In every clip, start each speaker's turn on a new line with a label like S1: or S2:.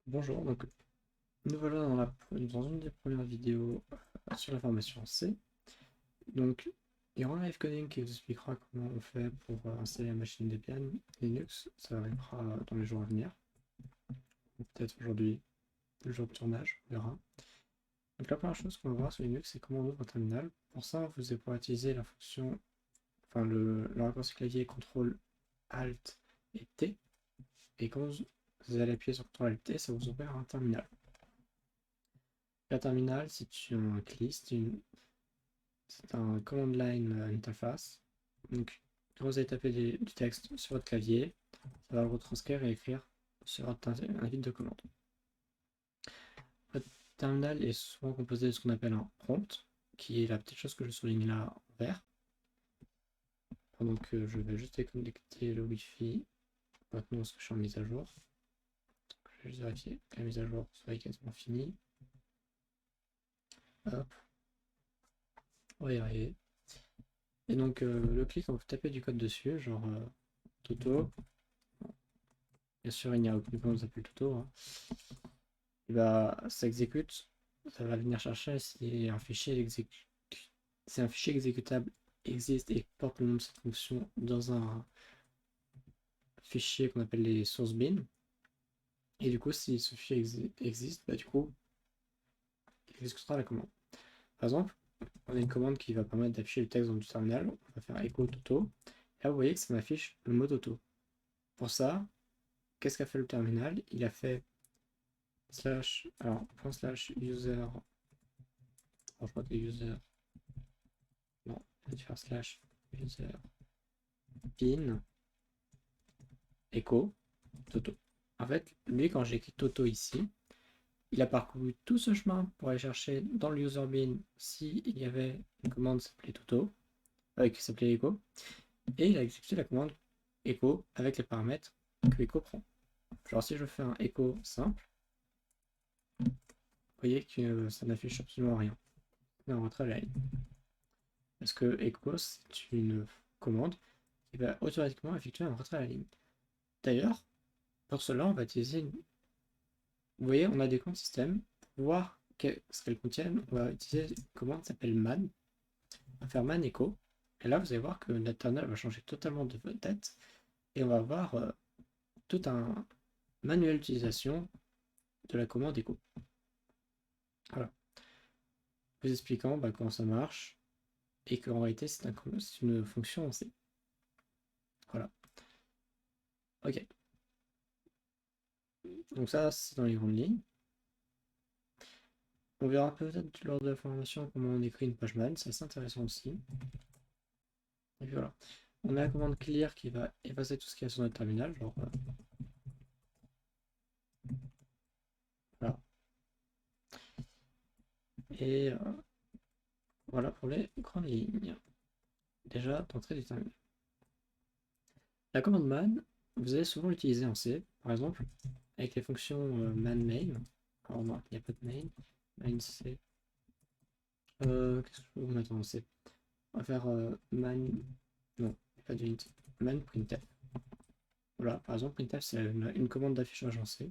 S1: Bonjour, donc nous voilà dans une des premières vidéos sur la formation C. Donc il y aura un live coding qui vous expliquera comment on fait pour installer la machine Debian Linux. Ça arrivera dans les jours à venir, ou peut-être aujourd'hui, le jour de tournage, on verra. Donc la première chose qu'on va voir sur Linux, c'est comment on ouvre un terminal. Pour ça, vous allez pouvoir utiliser la fonction, enfin le raccourci clavier CTRL ALT et T. Et quand vous allez appuyer sur CTRL ALT T, ça vous ouvre un terminal. Un terminal, c'est un CLI, c'est un command line interface. Donc, quand vous allez taper du texte sur votre clavier, ça va le retranscrire et écrire sur un vide de commande. Votre terminal est souvent composé de ce qu'on appelle un prompt, qui est la petite chose que je souligne là en vert. Pendant que je vais juste déconnecter le Wi-Fi maintenant parce que je suis en mise à jour. Je vais juste vérifier que la mise à jour soit quasiment finie. Hop, on va y arriver. Et donc le clic, quand vous tapez du code dessus, genre Toto, bien sûr il n'y a aucune commande qui s'appelle Toto, hein. Et bah, ça exécute, ça va venir chercher si un fichier si un fichier exécutable existe et porte le nom de cette fonction dans un fichier qu'on appelle les source bin. Et du coup, si ce fichier existe, bah, du coup, il exécutera la commande. Par exemple, on a une commande qui va permettre d'afficher le texte dans du terminal. On va faire echo toto. Et là, vous voyez que ça m'affiche le mot toto. Pour ça, qu'est-ce qu'a fait le terminal? Il a fait slash, alors, slash user, alors, je crois que user, non, il va faire slash user bin echo toto. En fait, lui, quand j'ai écrit toto ici, il a parcouru tout ce chemin pour aller chercher dans le user bin s'il y avait une commande qui s'appelait toto, qui s'appelait echo, et il a exécuté la commande echo avec les paramètres que echo prend. Genre si je fais un echo simple, vous voyez que ça n'affiche absolument rien. On rentre à la ligne. Parce que echo, c'est une commande qui va automatiquement effectuer un retrait à la ligne. D'ailleurs, pour cela, on va utiliser vous voyez, on a des commandes système. Pour voir ce qu'elles contiennent, on va utiliser une commande qui s'appelle man. On va faire man echo. Et là, vous allez voir que notre terminal va changer totalement de tête. Et on va avoir tout un manuel d'utilisation de la commande echo. Voilà. Vous expliquant comment ça marche. Et qu'en réalité, c'est une fonction en C. Voilà. Ok. Donc ça, c'est dans les grandes lignes. On verra peut-être lors de la formation comment on écrit une page man. C'est assez intéressant aussi. Et puis voilà. On a la commande clear qui va effacer tout ce qu'il y a sur notre terminal. Genre, voilà. Et voilà pour les grandes lignes. Déjà, d'entrée du terminal. La commande man, vous allez souvent l'utiliser en C. Par exemple, avec les fonctions man main. Alors non, il n'y a pas de main. Main C. Qu'est-ce que je peux vous mettre en C? On va faire man. Non, pas de unit. Man printf. Voilà, par exemple, printf c'est une commande d'affichage en C.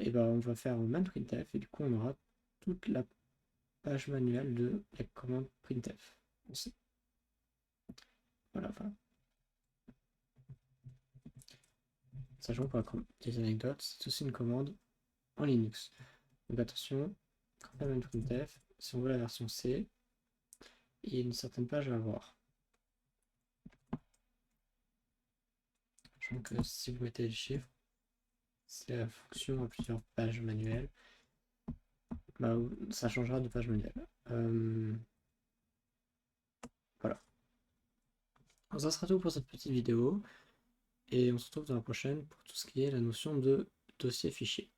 S1: Et ben on va faire man printf et du coup on aura toute la page manuelle de la commande printf en C. Voilà, voilà. Sachant pour des anecdotes, c'est aussi une commande en Linux. Donc attention, quand on fait man printf, si on veut la version C, il y a une certaine page à avoir. Sachant que si vous mettez le chiffre, c'est la fonction à plusieurs pages manuelles, bah, ça changera de page manuelle. Voilà. Donc, ça sera tout pour cette petite vidéo, et on se retrouve dans la prochaine pour tout ce qui est la notion de dossier fichier.